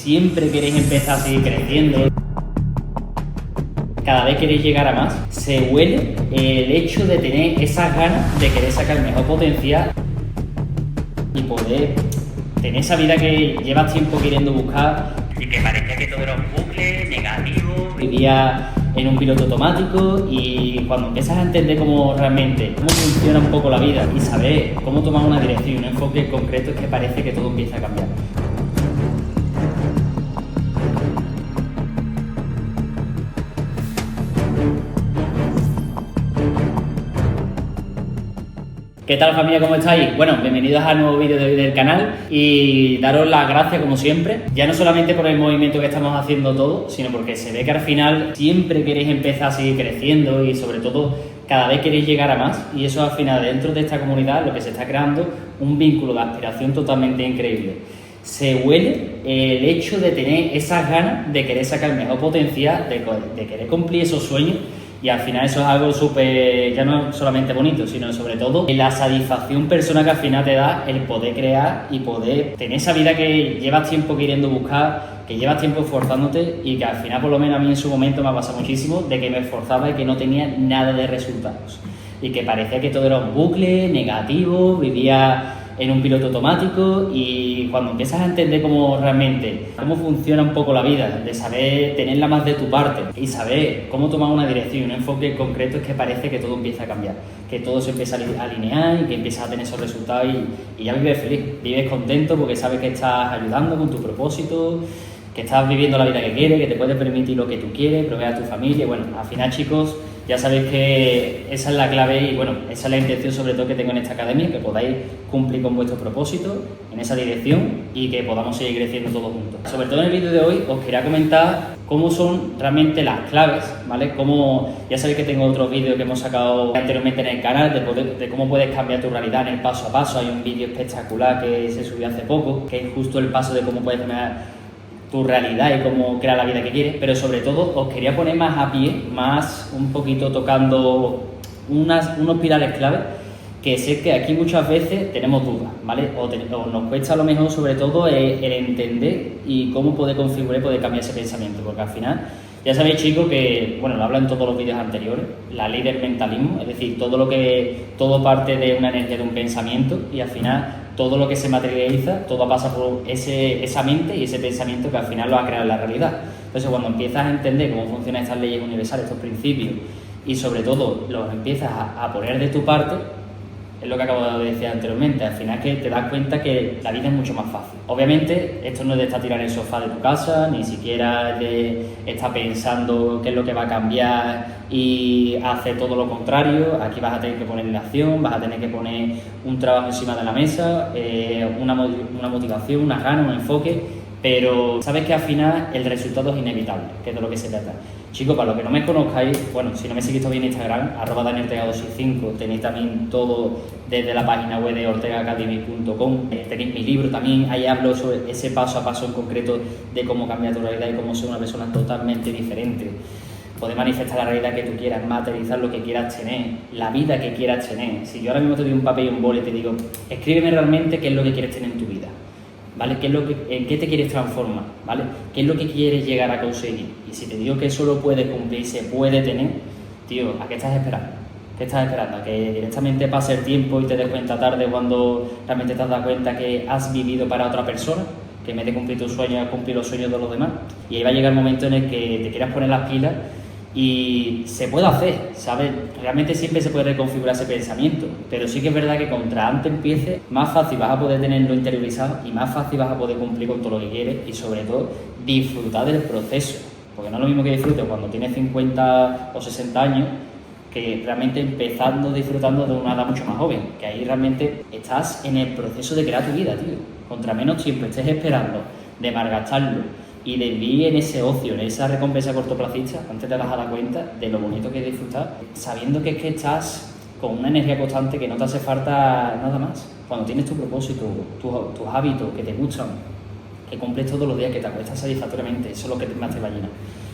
siempre queréis empezar a seguir creciendo, cada vez queréis llegar a más, se huele el hecho de tener esas ganas de querer sacar el mejor potencial y poder tener esa vida que llevas tiempo queriendo buscar y que parecía que todo era un bucle negativo, vivía en un piloto automático, y cuando empiezas a entender cómo funciona un poco la vida y saber cómo tomar una dirección y un enfoque concreto, es que parece que todo empieza a cambiar. ¿Qué tal, familia? ¿Cómo estáis? Bueno, bienvenidos al nuevo vídeo de hoy del canal y daros las gracias como siempre, ya no solamente por el movimiento que estamos haciendo todos, sino porque se ve que al final siempre queréis empezar a seguir creciendo y sobre todo cada vez queréis llegar a más, y eso al final dentro de esta comunidad lo que se está creando un vínculo de aspiración totalmente increíble. Se huele el hecho de tener esas ganas de querer sacar el mejor potencial, de querer cumplir esos sueños. Y al final eso es algo súper, ya no solamente bonito, sino sobre todo la satisfacción personal que al final te da el poder crear y poder tener esa vida que llevas tiempo queriendo buscar, que llevas tiempo esforzándote, y que al final, por lo menos a mí en su momento me ha pasado muchísimo, de que me esforzaba y que no tenía nada de resultados. Y que parecía que todo era un bucle negativo, vivía en un piloto automático, y cuando empiezas a entender cómo funciona un poco la vida, de saber tenerla más de tu parte y saber cómo tomar una dirección y un enfoque concreto, es que parece que todo empieza a cambiar, que todo se empieza a alinear y que empiezas a tener esos resultados y ya vives feliz, vives contento porque sabes que estás ayudando con tu propósito, que estás viviendo la vida que quieres, que te puedes permitir lo que tú quieres, proveer a tu familia. Bueno, al final, chicos, ya sabéis que esa es la clave y bueno, esa es la intención sobre todo que tengo en esta academia, que podáis cumplir con vuestros propósitos en esa dirección y que podamos seguir creciendo todos juntos. Sobre todo en el vídeo de hoy os quería comentar cómo son realmente las claves, ¿vale? Ya sabéis que tengo otros vídeos que hemos sacado anteriormente en el canal de cómo puedes cambiar tu realidad en el paso a paso. Hay un vídeo espectacular que se subió hace poco, que es justo el paso de cómo puedes cambiar tu realidad y cómo crear la vida que quieres, pero sobre todo os quería poner más a pie, más un poquito tocando unos pilares clave, que sé que aquí muchas veces tenemos dudas, ¿vale? O nos cuesta a lo mejor sobre todo el entender y cómo poder configurar y poder cambiar ese pensamiento, porque al final ya sabéis, chicos, que, bueno, lo hablo en todos los vídeos anteriores, la ley del mentalismo, es decir, todo parte de una energía, de un pensamiento, y al final todo lo que se materializa, todo pasa por esa mente y ese pensamiento que al final lo ha creado la realidad. Entonces, cuando empiezas a entender cómo funcionan estas leyes universales, estos principios, y sobre todo los empiezas a poner de tu parte, es lo que acabo de decir anteriormente, al final que te das cuenta que la vida es mucho más fácil. Obviamente, esto no es de estar tirado en el sofá de tu casa, ni siquiera de estar pensando qué es lo que va a cambiar y hacer todo lo contrario. Aquí vas a tener que poner la acción, vas a tener que poner un trabajo encima de la mesa, una motivación, unas ganas, un enfoque, pero sabes que al final el resultado es inevitable, que es de lo que se trata. Chicos, para los que no me conozcáis, bueno, si no me seguís todavía en Instagram, @DanielOrtega265, tenéis también todo desde la página web de ortegaacademy.com, tenéis mi libro también, ahí hablo sobre ese paso a paso en concreto de cómo cambiar tu realidad y cómo ser una persona totalmente diferente. Poder manifestar la realidad que tú quieras, materializar lo que quieras tener, la vida que quieras tener. Si yo ahora mismo te doy un papel y un boli y te digo, escríbeme realmente qué es lo que quieres tener en tu vida, ¿vale? ¿En qué te quieres transformar? ¿Vale? ¿Qué es lo que quieres llegar a conseguir? Y si te digo que eso lo puedes cumplir, se puede tener, tío, ¿a qué estás esperando? ¿Qué estás esperando? ¿A que directamente pase el tiempo y te des cuenta tarde cuando realmente te has dado cuenta que has vivido para otra persona? Que en vez de cumplir tus sueños, has cumplido los sueños de los demás. Y ahí va a llegar el momento en el que te quieras poner las pilas. Y se puede hacer, ¿sabes? Realmente siempre se puede reconfigurar ese pensamiento, pero sí que es verdad que contra antes empieces, más fácil vas a poder tenerlo interiorizado y más fácil vas a poder cumplir con todo lo que quieres y sobre todo disfrutar del proceso, porque no es lo mismo que disfrutes cuando tienes 50 o 60 años que realmente disfrutando de una edad mucho más joven, que ahí realmente estás en el proceso de crear tu vida, tío. Contra menos tiempo estés esperando de malgastarlo y de vivir en ese ocio, en esa recompensa cortoplacista, antes te vas a dar cuenta de lo bonito que es disfrutar, sabiendo que es que estás con una energía constante que no te hace falta nada más. Cuando tienes tu propósito, tus hábitos que te gustan, que cumples todos los días, que te acuestas satisfactoriamente, eso es lo que más te va a llenar.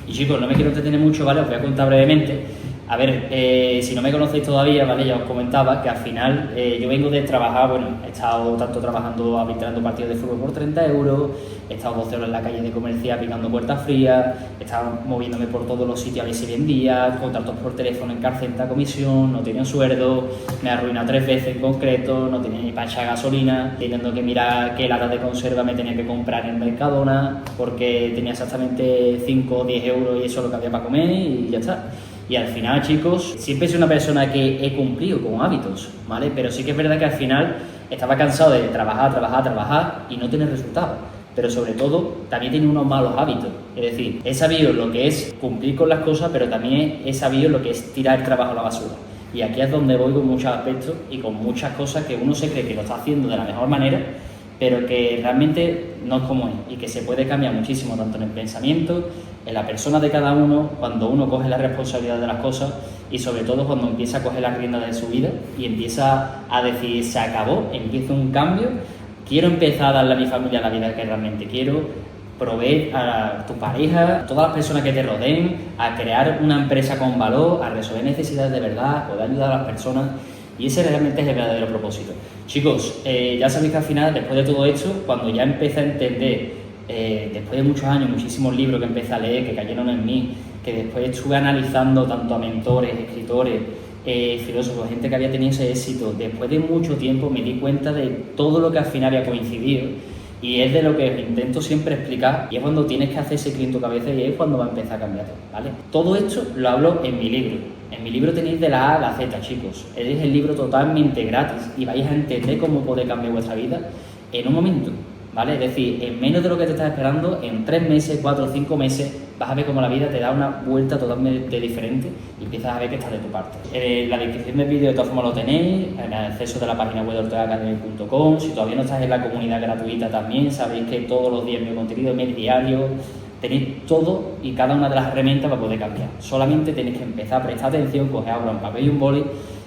Y chicos, no me quiero entretener mucho, ¿vale? Os voy a contar brevemente. A ver, si no me conocéis todavía, ¿vale? Ya os comentaba que al final yo vengo de trabajar, bueno, he estado tanto trabajando, arbitrando partidos de fútbol por 30 euros, he estado 12 horas en la calle de comercial picando puertas frías, he estado moviéndome por todos los sitios a ver si vendía, contratos por teléfono en Carcenta, comisión, no tenía sueldo, me arruiné 3 veces en concreto, no tenía ni para echar gasolina, teniendo que mirar qué latas de conserva me tenía que comprar en Mercadona, porque tenía exactamente 5 o 10 euros y eso es lo que había para comer y ya está. Y al final, chicos, siempre soy una persona que he cumplido con hábitos, ¿vale? Pero sí que es verdad que al final estaba cansado de trabajar y no tener resultados. Pero sobre todo, también tenía unos malos hábitos. Es decir, he sabido lo que es cumplir con las cosas, pero también he sabido lo que es tirar el trabajo a la basura. Y aquí es donde voy con muchos aspectos y con muchas cosas que uno se cree que lo está haciendo de la mejor manera, pero que realmente no es como es y que se puede cambiar muchísimo tanto en el pensamiento, en la persona de cada uno, cuando uno coge la responsabilidad de las cosas y sobre todo cuando empieza a coger las riendas de su vida y empieza a decir, se acabó, empiezo un cambio, quiero empezar a darle a mi familia la vida que realmente quiero, proveer a tu pareja, a todas las personas que te rodeen, a crear una empresa con valor, a resolver necesidades de verdad, a poder ayudar a las personas. Y ese realmente es el verdadero propósito. Chicos, ya sabéis que al final, después de todo esto, cuando ya empecé a entender, después de muchos años, muchísimos libros que empecé a leer, que cayeron en mí, que después estuve analizando tanto a mentores, escritores, filósofos, gente que había tenido ese éxito, después de mucho tiempo me di cuenta de todo lo que al final había coincidido y es de lo que intento siempre explicar y es cuando tienes que hacer ese clic en tu cabeza y es cuando va a empezar a cambiar todo, ¿vale? Todo esto lo hablo en mi libro. En mi libro tenéis de la A a la Z, chicos. Es el libro totalmente gratis y vais a entender cómo puede cambiar vuestra vida en un momento, ¿vale? Es decir, en menos de lo que te estás esperando, en 3 meses, 4 o 5 meses, vas a ver cómo la vida te da una vuelta totalmente diferente y empiezas a ver que está de tu parte. En la descripción del vídeo de todas formas lo tenéis, en el acceso de la página web de ortegaacademy.com. Si todavía no estáis en la comunidad gratuita también, sabéis que todos los días mi contenido, mi diario, tenéis todo y cada una de las herramientas para poder cambiar. Solamente tenéis que empezar a prestar atención, coger ahora un papel y un boli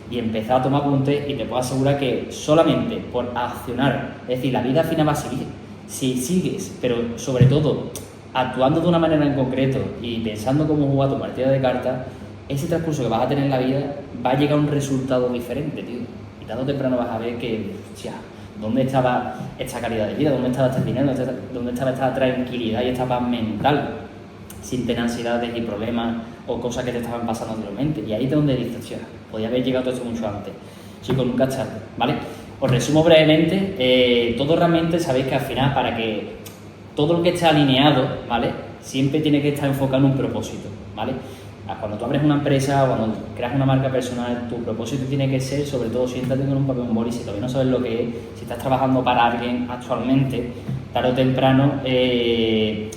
y empezar a tomar apuntes y te puedo asegurar que solamente por accionar, es decir, la vida al final va a seguir. Si sigues, pero sobre todo actuando de una manera en concreto y pensando cómo jugar tu partida de cartas, ese transcurso que vas a tener en la vida va a llegar a un resultado diferente, tío. Y tarde o temprano vas a ver que, hostia, ¿dónde estaba esta calidad de vida? ¿Dónde estaba este dinero? ¿Dónde estaba esta tranquilidad y esta paz mental? Sin tener ansiedades y problemas o cosas que te estaban pasando anteriormente. Y ahí es donde dices, hostia, podía haber llegado todo esto mucho antes. Chicos, nunca es tarde, ¿vale? Os resumo brevemente. Todo realmente sabéis que al final, para que todo lo que esté alineado, ¿vale? Siempre tiene que estar enfocado en un propósito, ¿vale? Cuando tú abres una empresa o cuando creas una marca personal, tu propósito tiene que ser, sobre todo, siéntate con un papel y un boli, si todavía no sabes lo que es, si estás trabajando para alguien actualmente, tarde o temprano,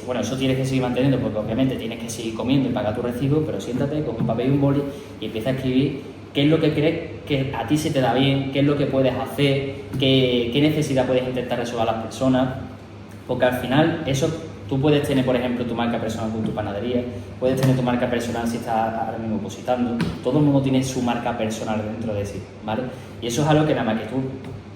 bueno, eso tienes que seguir manteniendo porque obviamente tienes que seguir comiendo y pagar tu recibo, pero siéntate con un papel y un boli y empieza a escribir qué es lo que crees que a ti se te da bien, qué es lo que puedes hacer, qué necesidad puedes intentar resolver a las personas, porque al final eso tú puedes tener, por ejemplo, tu marca personal con tu panadería, puedes tener tu marca personal si estás ahora mismo opositando, todo el mundo tiene su marca personal dentro de sí, ¿vale? Y eso es algo que nada más que tú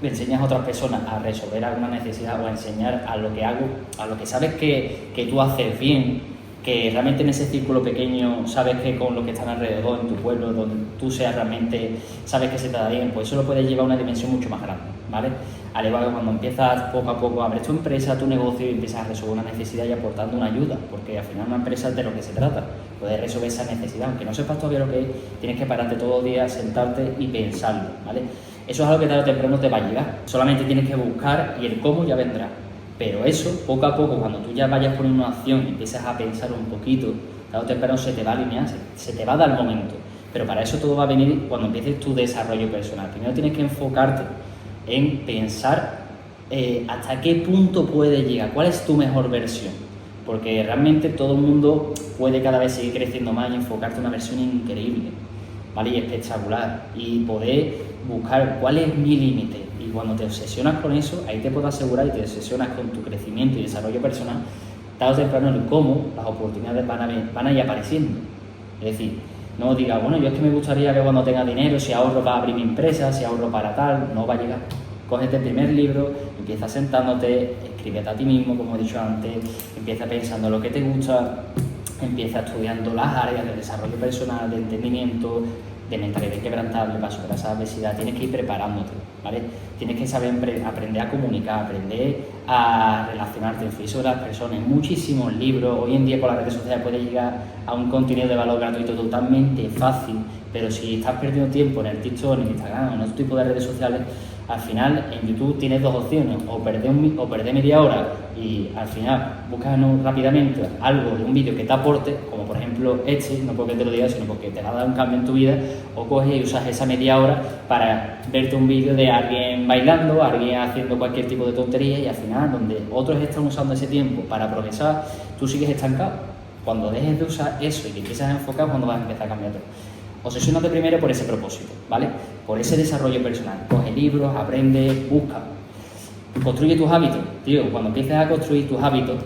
le enseñas a otras personas a resolver alguna necesidad o a enseñar a lo que hago, a lo que sabes que tú haces bien, que realmente en ese círculo pequeño sabes que con lo que están alrededor, en tu pueblo, donde tú seas realmente, sabes que se te da bien, pues eso lo puedes llevar a una dimensión mucho más grande, ¿vale? Al igual que cuando empiezas poco a poco a abrir tu empresa, tu negocio y empiezas a resolver una necesidad y aportando una ayuda, porque al final una empresa es de lo que se trata, puedes resolver esa necesidad, aunque no sepas todavía lo que es, tienes que pararte todos los días, sentarte y pensarlo, ¿vale? Eso es algo que tarde o temprano te va a llegar, solamente tienes que buscar y el cómo ya vendrá. Pero eso, poco a poco, cuando tú ya vayas poniendo una acción y empiezas a pensar un poquito, tarde o temprano se te va a alinear, se te va a dar el momento. Pero para eso todo va a venir cuando empieces tu desarrollo personal. Primero tienes que enfocarte en pensar hasta qué punto puedes llegar, cuál es tu mejor versión. Porque realmente todo el mundo puede cada vez seguir creciendo más y enfocarte en una versión increíble, ¿vale? Y espectacular. Y poder buscar cuál es mi límite. Y cuando te obsesionas con eso, ahí te puedo asegurar y te obsesionas con tu crecimiento y desarrollo personal, tarde o temprano el cómo, las oportunidades van a ir apareciendo. Es decir, no digas, bueno, yo es que me gustaría que cuando tenga dinero, si ahorro para abrir mi empresa, si ahorro para tal, no va a llegar. Cógete el primer libro, empieza sentándote, escríbete a ti mismo, como he dicho antes, empieza pensando lo que te gusta, empieza estudiando las áreas de desarrollo personal, de entendimiento, de mentalidad inquebrantable para superar esa adversidad. Tienes que ir preparándote, ¿vale? Tienes que saber aprender a comunicar, aprender a relacionarte, influir sobre las personas. Muchísimos libros, hoy en día con las redes sociales puedes llegar a un contenido de valor gratuito totalmente fácil, pero si estás perdiendo tiempo en el TikTok, en el Instagram, en otro tipo de redes sociales, al final en YouTube tienes dos opciones, o perder media hora y al final buscas rápidamente algo de un vídeo que te aporte, como por ejemplo no porque te lo diga, sino porque te va a dar un cambio en tu vida, o coges y usas esa media hora para verte un vídeo de alguien bailando, alguien haciendo cualquier tipo de tontería, y al final donde otros están usando ese tiempo para progresar, tú sigues estancado. Cuando dejes de usar eso y te empiezas a enfocar, cuando vas a empezar a cambiar todo. Obsesiónate primero por ese propósito, ¿vale? Por ese desarrollo personal. Coge libros, aprende, busca. Construye tus hábitos, tío. Cuando empieces a construir tus hábitos,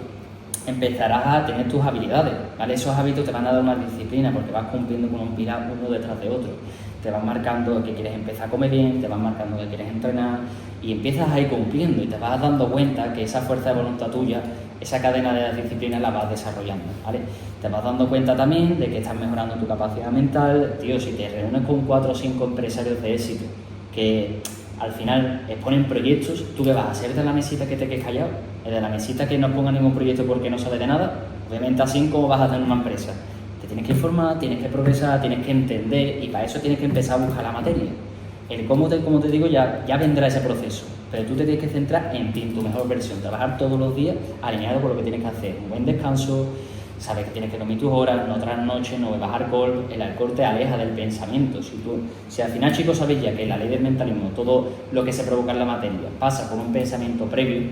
empezarás a tener tus habilidades, ¿vale? Esos hábitos te van a dar una disciplina porque vas cumpliendo con un pilar uno detrás de otro. Te van marcando que quieres empezar a comer bien, te van marcando que quieres entrenar y empiezas a ir cumpliendo y te vas dando cuenta que esa fuerza de voluntad tuya, esa cadena de disciplina la vas desarrollando, ¿vale? Te vas dando cuenta también de que estás mejorando tu capacidad mental. Tío, si te reúnes con 4 o 5 empresarios de éxito que al final exponen proyectos, ¿tú qué vas a hacer de la mesita que te quedes callado? ¿El de la mesita que no ponga ningún proyecto porque no sabe de nada? Obviamente así como vas a tener una empresa. Te tienes que informar, tienes que progresar, tienes que entender y para eso tienes que empezar a buscar la materia. El cómo como te digo, ya vendrá ese proceso, pero tú te tienes que centrar en ti, en tu mejor versión, trabajar todos los días alineado con lo que tienes que hacer, un buen descanso, sabes que tienes que dormir tus horas, no trasnoches, no bebas alcohol. El alcohol te aleja del pensamiento. Si al final, chicos, sabéis ya que la ley del mentalismo, todo lo que se provoca en la materia pasa por un pensamiento previo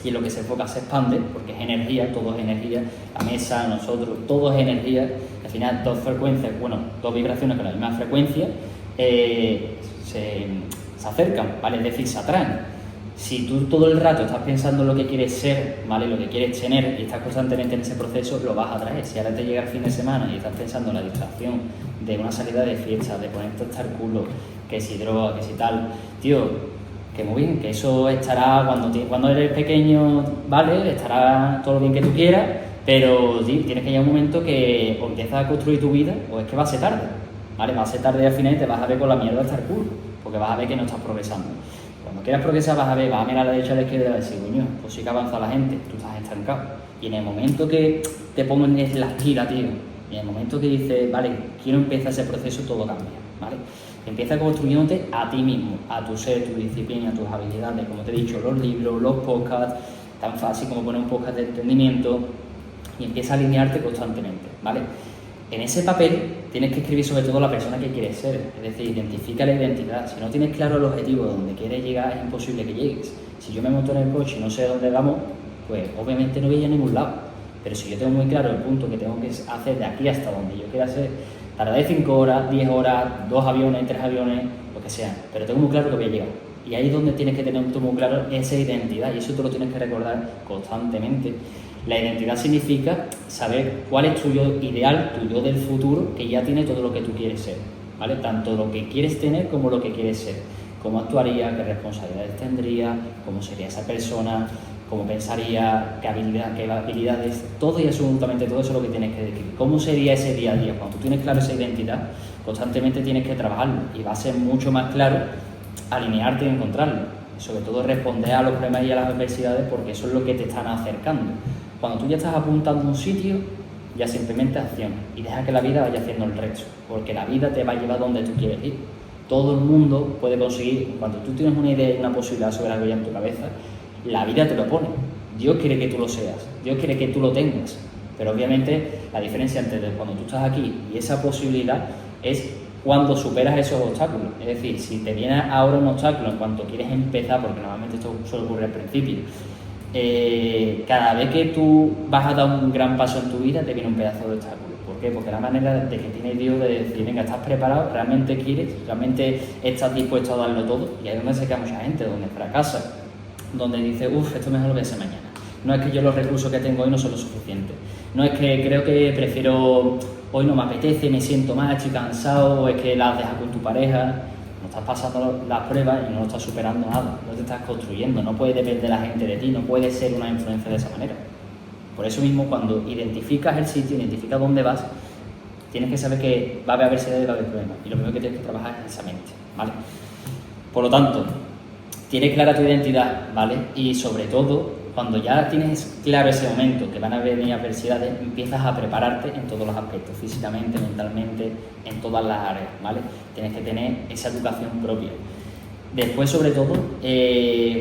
y lo que se enfoca se expande, porque es energía, todo es energía, la mesa, nosotros, todo es energía. Al final, dos frecuencias, dos vibraciones con la misma frecuencia se acercan, ¿vale? Es decir, se atraen. Si tú todo el rato estás pensando en lo que quieres ser, ¿vale? Lo que quieres tener y estás constantemente en ese proceso, lo vas a traer. Si ahora te llega el fin de semana y estás pensando en la distracción de una salida de fiesta, de ponerte hasta el culo, que si droga, que si tal, tío, que muy bien, que eso estará cuando eres pequeño, ¿vale? Estará todo lo bien que tú quieras, pero sí, tienes que llegar un momento que o empiezas a construir tu vida o es que va a ser tarde, ¿vale? Va a ser tarde y al final te vas a ver con la mierda hasta el culo, porque vas a ver que no estás progresando. Cuando quieras progresar vas a mirar a la derecha y a la izquierda y vas a decir, coño, pues sí que avanza la gente, tú estás estancado. Y en el momento que te pongan en la esquina, tío, y en el momento que dices, vale, quiero empezar ese proceso, todo cambia, ¿vale? Empieza construyéndote a ti mismo, a tu ser, tu disciplina, tus habilidades, como te he dicho, los libros, los podcasts, tan fácil como poner un podcast de entendimiento, y empieza a alinearte constantemente, ¿vale? En ese papel tienes que escribir sobre todo la persona que quieres ser, es decir, identifica la identidad. Si no tienes claro el objetivo de donde quieres llegar, es imposible que llegues. Si yo me monto en el coche y no sé dónde vamos, pues obviamente no voy a ningún lado. Pero si yo tengo muy claro el punto que tengo que hacer de aquí hasta donde yo quiera ser, tardaré 5 horas, 10 horas, 2 aviones, 3 aviones, lo que sea, pero tengo muy claro que voy a llegar. Y ahí es donde tienes que tener muy claro esa identidad, y eso tú lo tienes que recordar constantemente. La identidad significa saber cuál es tu yo ideal, tu yo del futuro, que ya tiene todo lo que tú quieres ser, ¿vale? Tanto lo que quieres tener como lo que quieres ser. Cómo actuaría, qué responsabilidades tendría, cómo sería esa persona, cómo pensaría, qué habilidades, todo y absolutamente todo eso es lo que tienes que decir. ¿Cómo sería ese día a día? Cuando tú tienes claro esa identidad, constantemente tienes que trabajarlo y va a ser mucho más claro alinearte y encontrarlo. Sobre todo responder a los problemas y a las adversidades, porque eso es lo que te están acercando. Cuando tú ya estás apuntando a un sitio, ya simplemente acciona y deja que la vida vaya haciendo el resto, porque la vida te va a llevar donde tú quieres ir. Todo el mundo puede conseguir, cuando tú tienes una idea y una posibilidad sobre algo ya en tu cabeza, la vida te lo pone. Dios quiere que tú lo seas, Dios quiere que tú lo tengas, pero obviamente la diferencia entre cuando tú estás aquí y esa posibilidad es cuando superas esos obstáculos. Es decir, si te viene ahora un obstáculo en cuanto quieres empezar, porque normalmente esto suele ocurrir al principio, cada vez que tú vas a dar un gran paso en tu vida te viene un pedazo de obstáculo. ¿Por qué? Porque la manera de que tiene Dios de decir, venga, estás preparado, realmente quieres, realmente estás dispuesto a darlo todo. Y ahí es donde se queda mucha gente, donde fracasa, donde dice, esto mejor lo voy a hacer mañana. No es que yo los recursos que tengo hoy no son lo suficiente, no es que creo que prefiero, hoy no me apetece, me siento mal, estoy cansado, o es que la has dejado con tu pareja. no estás pasando las pruebas y no lo estás superando nada, no te estás construyendo, no puede depender la gente de ti, no puedes ser una influencia de esa manera. Por eso mismo, cuando identificas el sitio, identificas dónde vas, tienes que saber que va a haber adversidad y va a haber problemas, y lo primero que tienes que trabajar es esa mente, ¿vale? Por lo tanto, tienes clara tu identidad, ¿vale? Y sobre todo, cuando ya tienes claro ese momento que van a venir adversidades, empiezas a prepararte en todos los aspectos, físicamente, mentalmente, en todas las áreas, ¿vale? Tienes que tener esa educación propia. Después, sobre todo,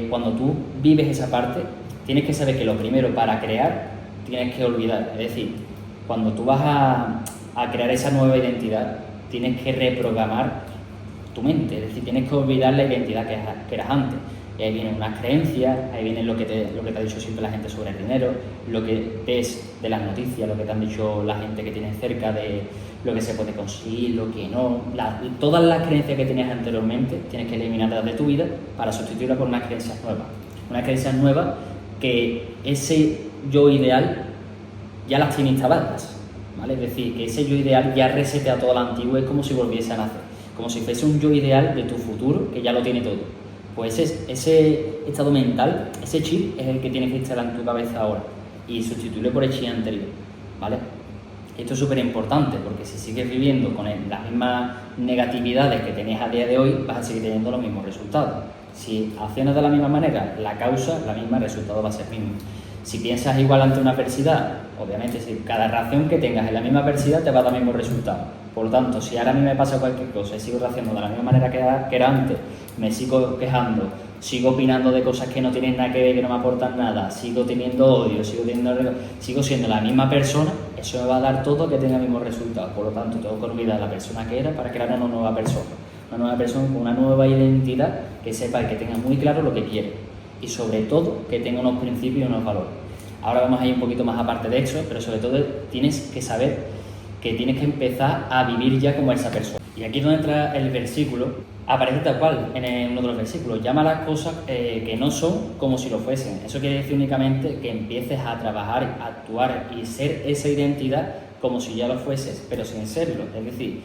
cuando tú vives esa parte, tienes que saber que lo primero para crear, tienes que olvidar. Es decir, cuando tú vas a crear esa nueva identidad, tienes que reprogramar tu mente, es decir, tienes que olvidar la identidad que eras antes. Y ahí vienen unas creencias, ahí viene lo que te ha dicho siempre la gente sobre el dinero, lo que ves de las noticias, lo que te han dicho la gente que tienes cerca de lo que se puede conseguir, lo que no. Todas las creencias que tenías anteriormente tienes que eliminarlas de tu vida para sustituirlas por unas creencias nuevas. Unas creencias nuevas que ese yo ideal ya las tiene instaladas, ¿vale? Es decir, que ese yo ideal ya resetea todo lo antiguo, es como si volviese a nacer, como si fuese un yo ideal de tu futuro que ya lo tiene todo. Pues ese estado mental, ese chip es el que tienes que instalar en tu cabeza ahora y sustituirlo por el chip anterior, ¿vale? Esto es súper importante porque si sigues viviendo con las mismas negatividades que tenías a día de hoy, vas a seguir teniendo los mismos resultados. Si accionas de la misma manera, la causa, la misma, el resultado va a ser el mismo. Si piensas igual ante una adversidad, obviamente si cada reacción que tengas en la misma adversidad te va a dar el mismo resultado. Por lo tanto, si ahora a mí me pasa cualquier cosa y sigo reaccionando de la misma manera que era antes, me sigo quejando, sigo opinando de cosas que no tienen nada que ver, que no me aportan nada, sigo teniendo odio, sigo siendo la misma persona, eso me va a dar todo que tenga el mismo resultado. Por lo tanto, tengo que olvidar la persona que era para crear una nueva persona con una nueva identidad que sepa y que tenga muy claro lo que quiere y sobre todo que tenga unos principios y unos valores. Ahora vamos a ir un poquito más aparte de eso, pero sobre todo tienes que saber que tienes que empezar a vivir ya como esa persona. Y aquí es donde entra el versículo, aparece tal cual en uno de los versículos, llama las cosas que no son como si lo fuesen. Eso quiere decir únicamente que empieces a trabajar, a actuar y ser esa identidad como si ya lo fueses, pero sin serlo. Es decir,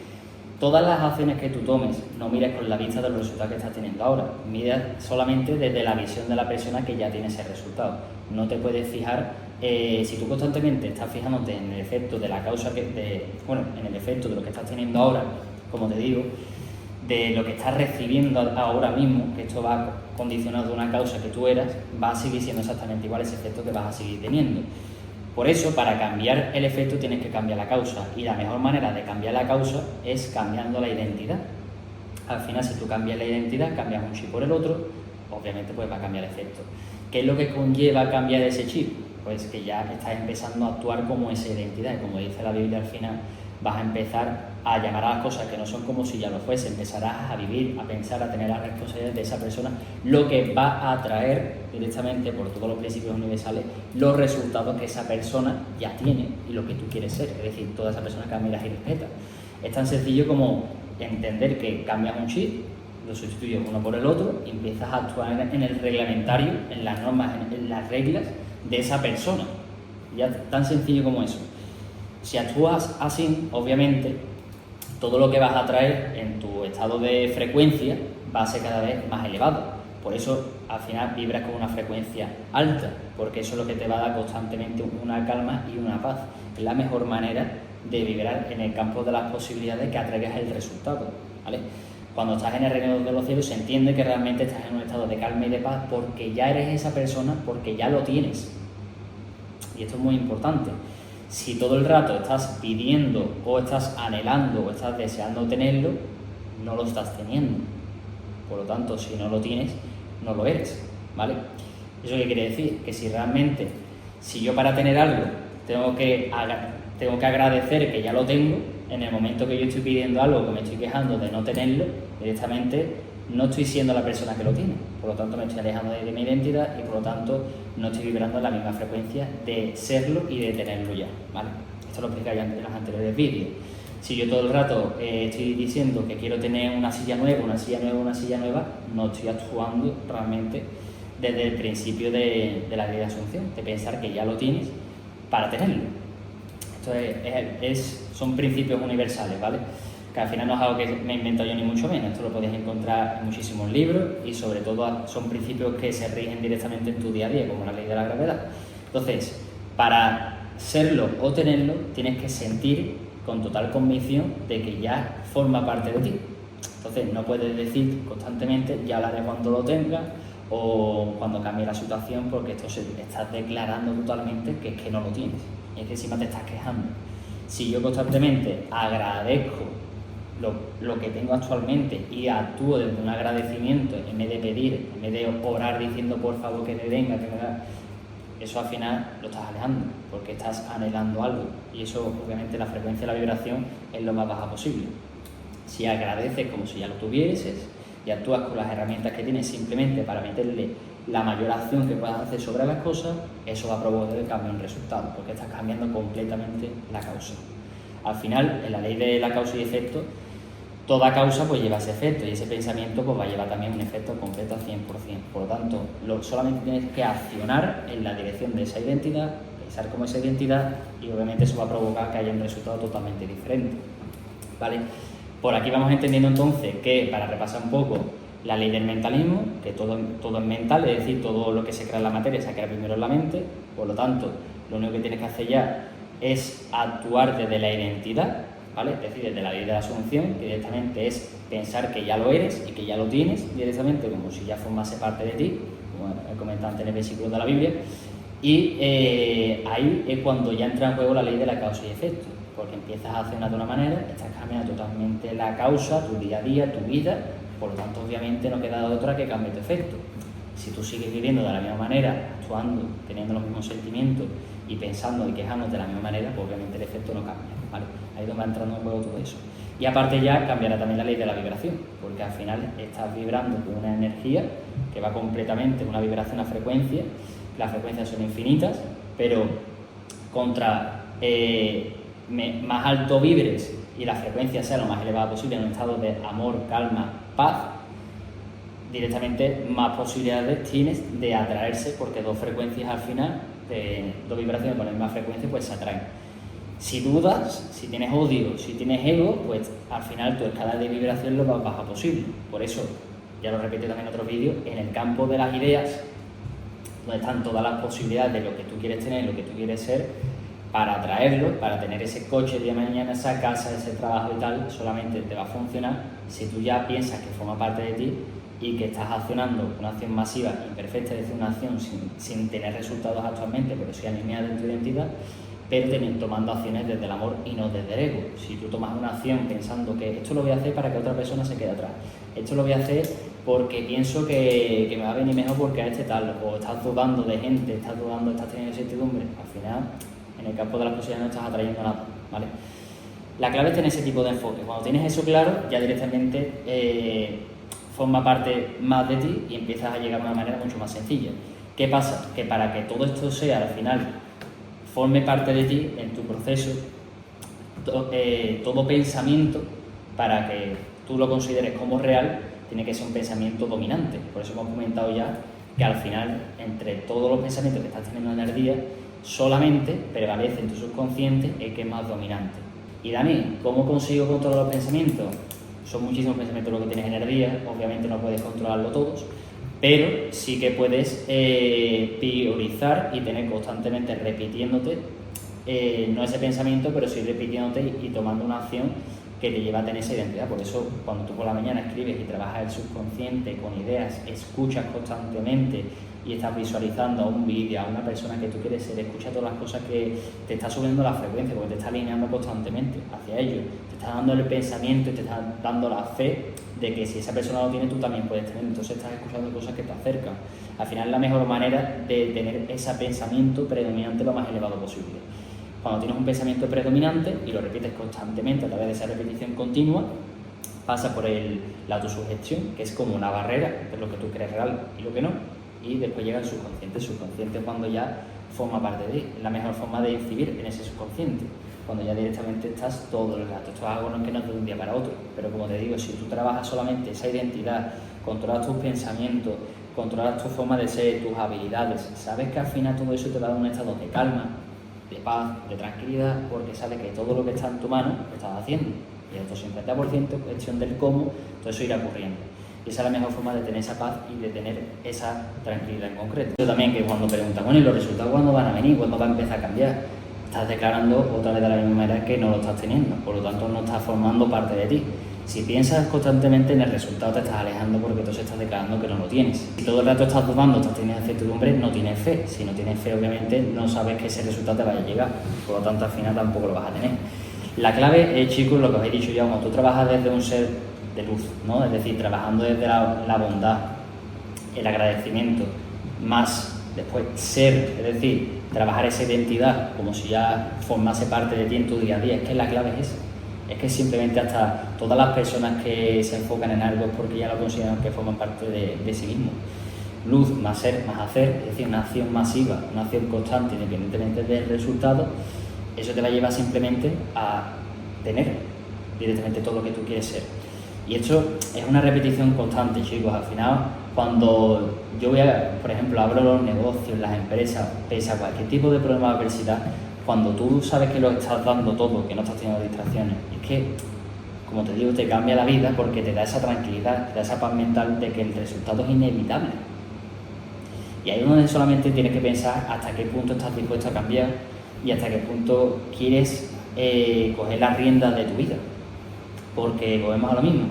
todas las acciones que tú tomes, no mires con la vista de los resultados que estás teniendo ahora, mira solamente desde la visión de la persona que ya tiene ese resultado. No te puedes fijar, si tú constantemente estás fijándote en el efecto de la causa, en el efecto de lo que estás teniendo ahora, como te digo, de lo que estás recibiendo ahora mismo, que esto va condicionado de una causa que tú eras, va a seguir siendo exactamente igual ese efecto que vas a seguir teniendo. Por eso, para cambiar el efecto tienes que cambiar la causa, y la mejor manera de cambiar la causa es cambiando la identidad. Al final, si tú cambias la identidad, cambias un chip por el otro, obviamente pues va a cambiar el efecto. ¿Qué es lo que conlleva cambiar ese chip? Pues que ya estás empezando a actuar como esa identidad, y como dice la Biblia al final, vas a empezar a llamar a las cosas que no son como si ya lo fuese, empezarás a vivir, a pensar, a tener la responsabilidad de esa persona, lo que va a atraer directamente por todos los principios universales los resultados que esa persona ya tiene y lo que tú quieres ser, es decir, toda esa persona que admiras y respetas. Es tan sencillo como entender que cambias un chip, lo sustituyes uno por el otro y empiezas a actuar en el reglamentario, en las normas, en las reglas de esa persona. Ya tan sencillo como eso. Si actúas así, obviamente, todo lo que vas a traer en tu estado de frecuencia va a ser cada vez más elevado. Por eso, al final, vibras con una frecuencia alta, porque eso es lo que te va a dar constantemente una calma y una paz. Es la mejor manera de vibrar en el campo de las posibilidades que atraigas el resultado, ¿vale? Cuando estás en el reino de los cielos se entiende que realmente estás en un estado de calma y de paz porque ya eres esa persona, porque ya lo tienes. Y esto es muy importante. Si todo el rato estás pidiendo o estás anhelando o estás deseando tenerlo, no lo estás teniendo. Por lo tanto, si no lo tienes, no lo eres, ¿vale? ¿Eso qué quiere decir? Que si yo para tener algo tengo que agradecer que ya lo tengo, en el momento que yo estoy pidiendo algo, que me estoy quejando de no tenerlo, directamente no estoy siendo la persona que lo tiene. Por lo tanto, me estoy alejando de mi identidad y por lo tanto no estoy vibrando en la misma frecuencia de serlo y de tenerlo ya, ¿vale? Esto lo expliqué ya en los anteriores vídeos. Si yo todo el rato estoy diciendo que quiero tener una silla nueva, no estoy actuando realmente desde el principio de la ley de asunción, de pensar que ya lo tienes para tenerlo. Esto son principios universales, ¿vale? que al final no es algo que me invento yo ni mucho menos, esto lo podéis encontrar en muchísimos libros y sobre todo son principios que se rigen directamente en tu día a día, como la ley de la gravedad. Entonces, para serlo o tenerlo, tienes que sentir con total convicción de que ya forma parte de ti. Entonces, no puedes decir constantemente, ya lo haré cuando lo tenga o cuando cambie la situación, porque esto se estás declarando totalmente que es que no lo tienes. Y es que encima te estás quejando. Si yo constantemente agradezco lo que tengo actualmente y actúo desde un agradecimiento en vez de pedir, en vez de orar diciendo por favor que me venga, que me da, eso al final lo estás alejando porque estás anhelando algo y eso obviamente la frecuencia de la vibración es lo más baja posible. Si agradeces como si ya lo tuvieses y actúas con las herramientas que tienes simplemente para meterle la mayor acción que puedas hacer sobre las cosas, eso va a provocar el cambio en resultado porque estás cambiando completamente la causa. Al final, en la ley de la causa y efecto, toda causa pues lleva ese efecto y ese pensamiento pues va a llevar también un efecto completo al 100%. Por lo tanto, solamente tienes que accionar en la dirección de esa identidad, pensar como esa identidad y obviamente eso va a provocar que haya un resultado totalmente diferente. ¿Vale? Por aquí vamos entendiendo entonces que, para repasar un poco, la ley del mentalismo, que todo es mental, es decir, todo lo que se crea en la materia se crea primero en la mente, por lo tanto, lo único que tienes que hacer ya es actuar desde la identidad, ¿vale? Es decir, desde la ley de la asunción, que directamente es pensar que ya lo eres y que ya lo tienes directamente, como si ya formase parte de ti, como he comentado antes en el versículo de la Biblia, y ahí es cuando ya entra en juego la ley de la causa y efecto, porque empiezas a accionar de una manera, estás cambiando totalmente la causa, tu día a día, tu vida, por lo tanto obviamente no queda otra que cambiar tu efecto. Si tú sigues viviendo de la misma manera, actuando, teniendo los mismos sentimientos y pensando y quejándote de la misma manera, pues obviamente el efecto no cambia, ¿vale? Ahí es donde va entrando en juego todo eso. Y aparte ya cambiará también la ley de la vibración, porque al final estás vibrando con una energía que va completamente, una vibración a frecuencia, las frecuencias son infinitas, pero contra más alto vibres y la frecuencia sea lo más elevada posible en un estado de amor, calma, paz, directamente más posibilidades tienes de atraerse, porque dos frecuencias al final, dos vibraciones con la misma frecuencia, pues se atraen. Si dudas, si tienes odio, si tienes ego, pues al final tu escala de vibración lo más baja posible. Por eso, ya lo repito también en otros vídeos, en el campo de las ideas, donde están todas las posibilidades de lo que tú quieres tener, lo que tú quieres ser, para atraerlo, para tener ese coche el día de mañana, esa casa, ese trabajo y tal, solamente te va a funcionar si tú ya piensas que forma parte de ti y que estás accionando una acción masiva, imperfecta, es decir, una acción sin tener resultados actualmente, pero sí alineada en tu identidad, pero tomando acciones desde el amor y no desde el ego. Si tú tomas una acción pensando que esto lo voy a hacer para que otra persona se quede atrás, esto lo voy a hacer porque pienso que me va a venir mejor porque a este tal, o estás dudando de gente, estás teniendo incertidumbre, al final en el campo de las posibilidades no estás atrayendo nada, ¿vale? La clave es tener ese tipo de enfoque. Cuando tienes eso claro, ya directamente forma parte más de ti y empiezas a llegar de una manera mucho más sencilla. ¿Qué pasa? Que para que todo esto sea, al final, forme parte de ti en tu proceso, todo pensamiento, para que tú lo consideres como real, tiene que ser un pensamiento dominante. Por eso hemos comentado ya que al final, entre todos los pensamientos que estás teniendo en el día, solamente prevalece en tu subconsciente el que es más dominante. Y Dani, ¿cómo consigo controlar los pensamientos? Son muchísimos pensamientos lo que tienes en el día, obviamente no puedes controlarlo todos, pero sí que puedes priorizar y tener constantemente repitiéndote, no ese pensamiento, pero sí repitiéndote y tomando una acción que te lleva a tener esa identidad. Por eso, cuando tú por la mañana escribes y trabajas el subconsciente con ideas, escuchas constantemente y estás visualizando a un vídeo, a una persona que tú quieres ser, escucha todas las cosas que te está subiendo la frecuencia, porque te está alineando constantemente hacia ello, te está dando el pensamiento y te está dando la fe de que si esa persona lo tiene, tú también puedes tener. Entonces estás escuchando cosas que te acercan. Al final, la mejor manera de tener ese pensamiento predominante lo más elevado posible. Cuando tienes un pensamiento predominante y lo repites constantemente a través de esa repetición continua, pasa por la autosugestión, que es como una barrera entre lo que tú crees real y lo que no, y después llega el subconsciente. El subconsciente, cuando ya forma parte de ti, es la mejor forma de incidir en ese subconsciente, cuando ya directamente estás todo el rato. Esto es algo que no es de un día para otro, pero como te digo, si tú trabajas solamente esa identidad, controlas tus pensamientos, controlas tu forma de ser, tus habilidades, sabes que al final todo eso te va a dar un estado de calma, de paz, de tranquilidad, porque sabes que todo lo que está en tu mano lo estás haciendo. Y el otro 50% cuestión del cómo todo eso irá ocurriendo. Y esa es la mejor forma de tener esa paz y de tener esa tranquilidad en concreto. Yo también, que cuando preguntan, bueno, ¿y los resultados cuándo van a venir? ¿Cuándo va a empezar a cambiar? Estás declarando otra vez de la misma manera que no lo estás teniendo, por lo tanto no estás formando parte de ti. Si piensas constantemente en el resultado te estás alejando porque tú estás declarando que no lo tienes. Si todo el rato estás dudando, estás teniendo incertidumbre, no tienes fe. Si no tienes fe, obviamente no sabes que ese resultado te vaya a llegar, por lo tanto al final tampoco lo vas a tener. La clave es, chicos, lo que os he dicho ya, cuando tú trabajas desde un ser de luz, ¿no? Es decir, trabajando desde la bondad, el agradecimiento, más después ser, es decir, trabajar esa identidad como si ya formase parte de ti en tu día a día. Es que la clave es esa. Es que simplemente hasta todas las personas que se enfocan en algo es porque ya lo consideran que forman parte de sí mismos. Luz más ser más hacer, es decir, una acción masiva, una acción constante independientemente del resultado, eso te va a llevar simplemente a tener directamente todo lo que tú quieres ser. Y esto es una repetición constante, chicos. Al final, cuando yo por ejemplo, abro los negocios, las empresas, pese a cualquier tipo de problema de adversidad, cuando tú sabes que lo estás dando todo, que no estás teniendo distracciones, es que, como te digo, te cambia la vida porque te da esa tranquilidad, te da esa paz mental de que el resultado es inevitable. Y ahí es donde solamente tienes que pensar hasta qué punto estás dispuesto a cambiar y hasta qué punto quieres coger las riendas de tu vida. Porque volvemos a lo mismo.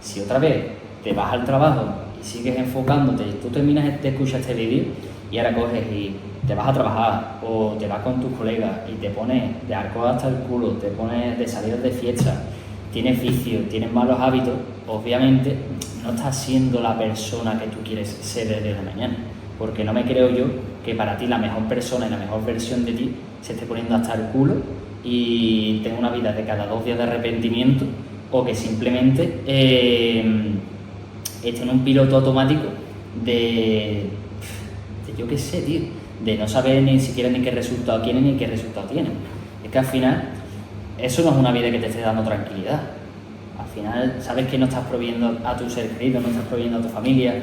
Si otra vez te vas al trabajo y sigues enfocándote, tú terminas de escuchar este vídeo y ahora coges y te vas a trabajar o te vas con tus colegas y te pones de alcohol hasta el culo, te pones de salidas de fiesta, tienes vicios, tienes malos hábitos, obviamente no estás siendo la persona que tú quieres ser desde mañana. Porque no me creo yo que para ti la mejor persona y la mejor versión de ti se esté poniendo hasta el culo y tenga una vida de cada 2 días de arrepentimiento, o que simplemente esté en un piloto automático de yo qué sé, tío, de no saber ni siquiera ni qué resultado tiene ni qué resultado tiene. Es que al final eso no es una vida que te esté dando tranquilidad. Al final sabes que no estás proveyendo a tu ser querido, no estás proveyendo a tu familia,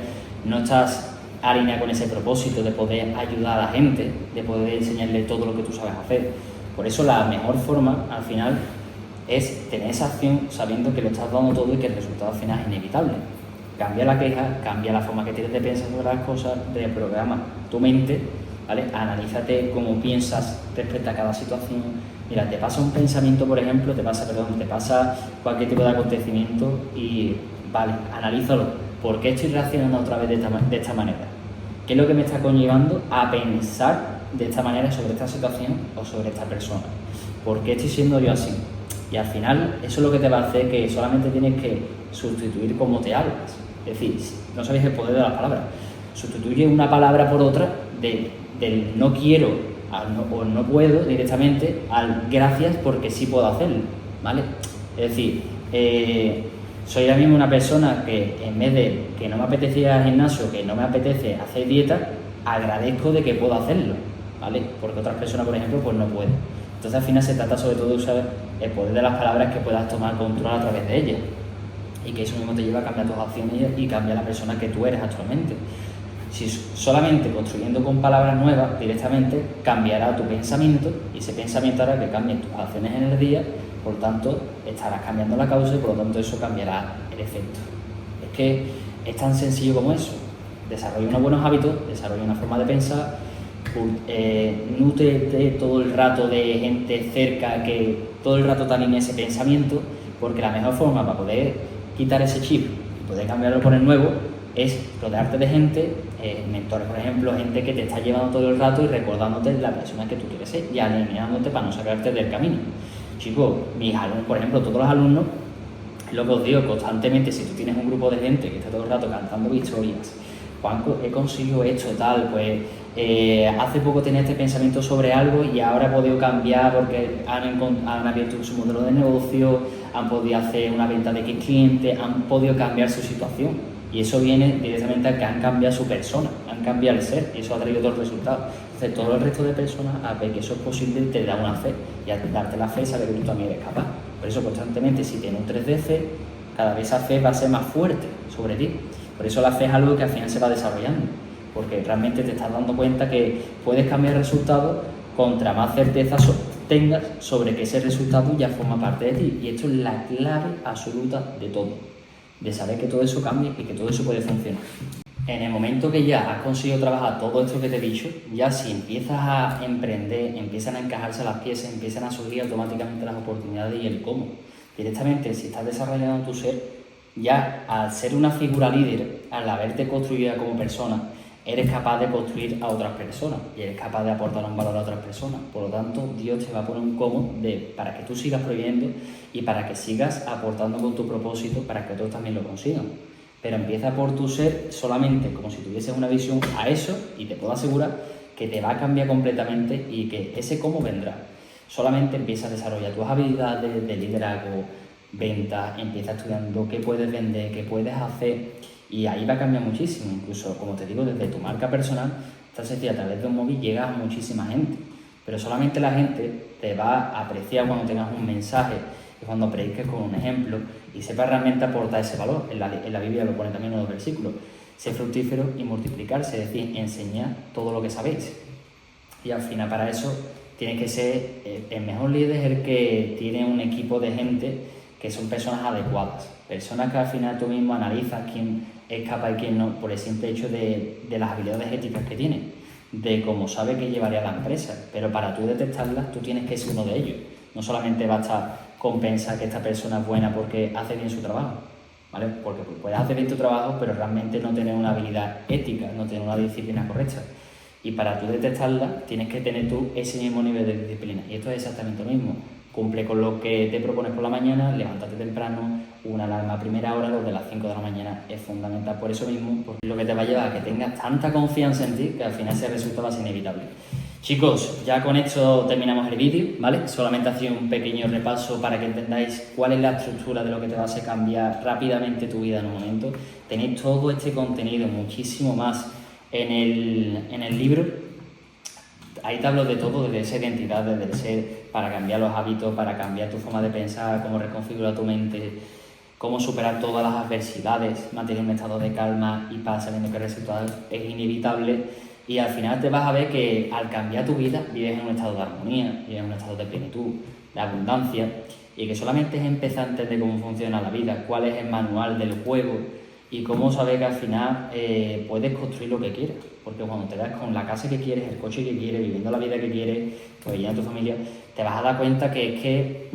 no estás alineado con ese propósito de poder ayudar a la gente, de poder enseñarle todo lo que tú sabes hacer. Por eso la mejor forma al final es tener esa acción sabiendo que lo estás dando todo y que el resultado al final es inevitable. Cambia la queja, cambia la forma que tienes de pensar sobre las cosas, reprograma tu mente, ¿vale? Analízate cómo piensas respecto a cada situación. Mira, te pasa un pensamiento, por ejemplo, te pasa cualquier tipo de acontecimiento y, vale, analízalo. ¿Por qué estoy reaccionando otra vez de esta manera? ¿Qué es lo que me está conllevando a pensar de esta manera sobre esta situación o sobre esta persona? ¿Por qué estoy siendo yo así? Y al final eso es lo que te va a hacer que solamente tienes que sustituir cómo te hablas. Es decir, no sabéis el poder de las palabras. Sustituye una palabra por otra del no quiero o no puedo directamente al gracias porque sí puedo hacerlo, ¿vale? Es decir, soy ahora mismo una persona que en vez de que no me apetece ir al gimnasio, que no me apetece hacer dieta, agradezco de que puedo hacerlo, ¿vale? Porque otras personas, por ejemplo, pues no pueden. Entonces al final se trata sobre todo de usar el poder de las palabras que puedas tomar control a través de ellas y que eso mismo te lleva a cambiar tus acciones y cambiar la persona que tú eres actualmente. Si solamente construyendo con palabras nuevas directamente cambiará tu pensamiento y ese pensamiento hará que cambien tus acciones en el día, por tanto estarás cambiando la causa y por lo tanto eso cambiará el efecto. Es que es tan sencillo como eso. Desarrolla unos buenos hábitos, desarrolla una forma de pensar, nútrete todo el rato de gente cerca que todo el rato te alinee ese pensamiento, porque la mejor forma para poder quitar ese chip y poder cambiarlo por el nuevo es rodearte de gente, mentores por ejemplo, gente que te está llevando todo el rato y recordándote la persona que tú quieres ser y alineándote para no sacarte del camino. Chicos, mis alumnos, por ejemplo, todos los alumnos, lo que os digo constantemente, si tú tienes un grupo de gente que está todo el rato cantando victorias, Juanco, he conseguido esto, tal, pues hace poco tenía este pensamiento sobre algo y ahora he podido cambiar porque han abierto su modelo de negocio, han podido hacer una venta de X clientes, han podido cambiar su situación. Y eso viene directamente a que han cambiado su persona, han cambiado el ser, y eso ha traído otros resultados. Entonces, todo el resto de personas, a ver que eso es posible, te da una fe, y al darte la fe, saber que tú también eres capaz. Por eso, constantemente, si te nutres de fe, cada vez esa fe va a ser más fuerte sobre ti. Por eso la fe es algo que al final se va desarrollando, porque realmente te estás dando cuenta que puedes cambiar resultados contra más certeza tengas sobre que ese resultado ya forma parte de ti. Y esto es la clave absoluta de todo, de saber que todo eso cambia y que todo eso puede funcionar. En el momento que ya has conseguido trabajar todo esto que te he dicho, ya si empiezas a emprender, empiezan a encajarse las piezas, empiezan a surgir automáticamente las oportunidades y el cómo. Directamente, si estás desarrollando tu ser, ya al ser una figura líder, al haberte construido como persona, eres capaz de construir a otras personas y eres capaz de aportar un valor a otras personas. Por lo tanto, Dios te va a poner un cómo para que tú sigas prohibiendo y para que sigas aportando con tu propósito para que otros también lo consigan. Pero empieza por tu ser solamente como si tuvieses una visión a eso y te puedo asegurar que te va a cambiar completamente y que ese cómo vendrá. Solamente empieza a desarrollar tus habilidades de liderazgo, ventas, empieza estudiando qué puedes vender, qué puedes hacer y ahí va a cambiar muchísimo. Incluso, como te digo, desde tu marca personal, estás decir, a través de un móvil llegas a muchísima gente, pero solamente la gente te va a apreciar cuando tengas un mensaje y cuando prediques con un ejemplo y sepas realmente aportar ese valor. En la Biblia lo pone también en los versículos: ser fructífero y multiplicarse, es decir, enseñar todo lo que sabéis. Y al final para eso tienes que ser el mejor líder, el que tiene un equipo de gente que son personas adecuadas, personas que al final tú mismo analizas quién es capaz y quién no, por el simple hecho de las habilidades éticas que tiene, de cómo sabe que llevaría a la empresa, pero para tú detectarlas tú tienes que ser uno de ellos. No solamente basta con pensar que esta persona es buena porque hace bien su trabajo, ¿vale? Porque puedes hacer bien tu trabajo, pero realmente no tener una habilidad ética, no tener una disciplina correcta. Y para tú detectarla, tienes que tener tú ese mismo nivel de disciplina. Y esto es exactamente lo mismo. Cumple con lo que te propones por la mañana, levántate temprano, una alarma a primera hora, lo de las 5 de la mañana es fundamental por eso mismo, porque lo que te va a llevar a que tengas tanta confianza en ti que al final ese resultado va a ser inevitable. Chicos, ya con esto terminamos el vídeo, ¿vale? Solamente hacía un pequeño repaso para que entendáis cuál es la estructura de lo que te va a hacer cambiar rápidamente tu vida en un momento. Tenéis todo este contenido, muchísimo más, en el libro. Ahí te hablo de todo, desde esa identidad, desde el ser, para cambiar los hábitos, para cambiar tu forma de pensar, cómo reconfigurar tu mente, cómo superar todas las adversidades, mantener un estado de calma y para sabiendo que el resultado es inevitable. Y al final te vas a ver que al cambiar tu vida vives en un estado de armonía, vives en un estado de plenitud, de abundancia, y que solamente es empezar a entender cómo funciona la vida, cuál es el manual del juego y cómo saber que al final puedes construir lo que quieras. Porque cuando te das con la casa que quieres, el coche que quieres, viviendo la vida que quieres, pues ya en tu familia, te vas a dar cuenta que es que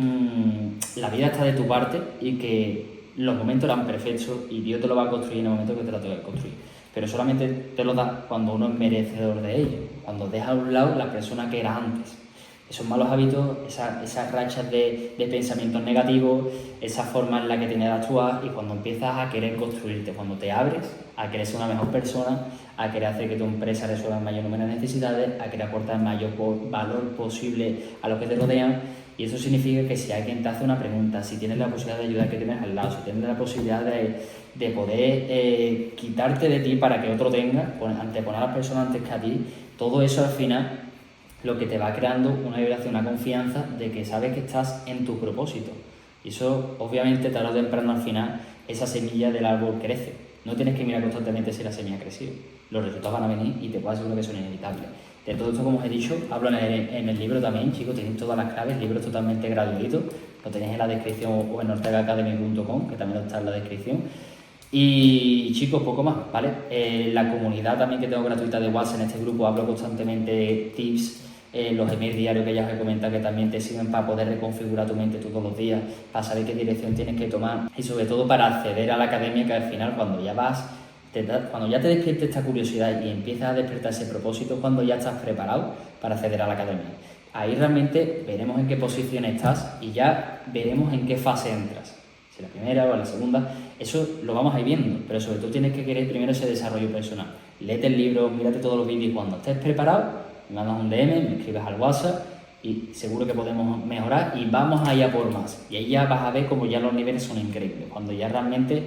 la vida está de tu parte y que los momentos eran perfectos y Dios te lo va a construir en el momento que te lo tenga que construir. Pero solamente te lo da cuando uno es merecedor de ello, cuando deja a un lado la persona que era antes. Esos malos hábitos, esas rachas de pensamientos negativos, esa forma en la que tienes de actuar y cuando empiezas a querer construirte, cuando te abres a querer ser una mejor persona, a querer hacer que tu empresa resuelva el mayor número de necesidades, a querer aportar el mayor valor posible a los que te rodean. Y eso significa que si alguien te hace una pregunta, si tienes la posibilidad de ayudar que tienes al lado, si tienes la posibilidad de poder quitarte de ti para que otro tenga, anteponer a las personas antes que a ti, todo eso al final lo que te va creando una vibración, una confianza de que sabes que estás en tu propósito. Y eso, obviamente, tarde o temprano al final, esa semilla del árbol crece. No tienes que mirar constantemente si la semilla ha crecido. Los resultados van a venir y te puedo asegurar que son inevitables. De todo esto, como os he dicho, hablo en el libro también, chicos, tenéis todas las claves, el libro es totalmente gratuito, lo tenéis en la descripción o en ortegaacademy.com, que también está en la descripción. Y chicos, poco más, ¿vale? La comunidad también que tengo gratuita de WhatsApp, en este grupo hablo constantemente de tips, los emails diarios que ya os he comentado que también te sirven para poder reconfigurar tu mente todos los días, para saber qué dirección tienes que tomar y sobre todo para acceder a la academia, que al final cuando ya vas, cuando ya te despierte esta curiosidad y empiezas a despertar ese propósito, cuando ya estás preparado para acceder a la academia. Ahí realmente veremos en qué posición estás y ya veremos en qué fase entras. Si la primera o la segunda, eso lo vamos a ir viendo, pero sobre todo tienes que querer primero ese desarrollo personal. Léete el libro, mírate todos los vídeos y cuando estés preparado, me mandas un DM, me escribes al WhatsApp y seguro que podemos mejorar y vamos allá por más. Y ahí ya vas a ver como ya los niveles son increíbles, cuando ya realmente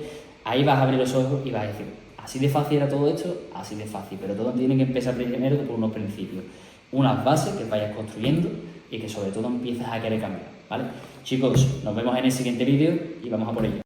ahí vas a abrir los ojos y vas a decir, así de fácil era todo esto, así de fácil, pero todo tiene que empezar primero por unos principios, unas bases que vayas construyendo y que sobre todo empiezas a querer cambiar, ¿vale? Chicos, nos vemos en el siguiente vídeo y vamos a por ello.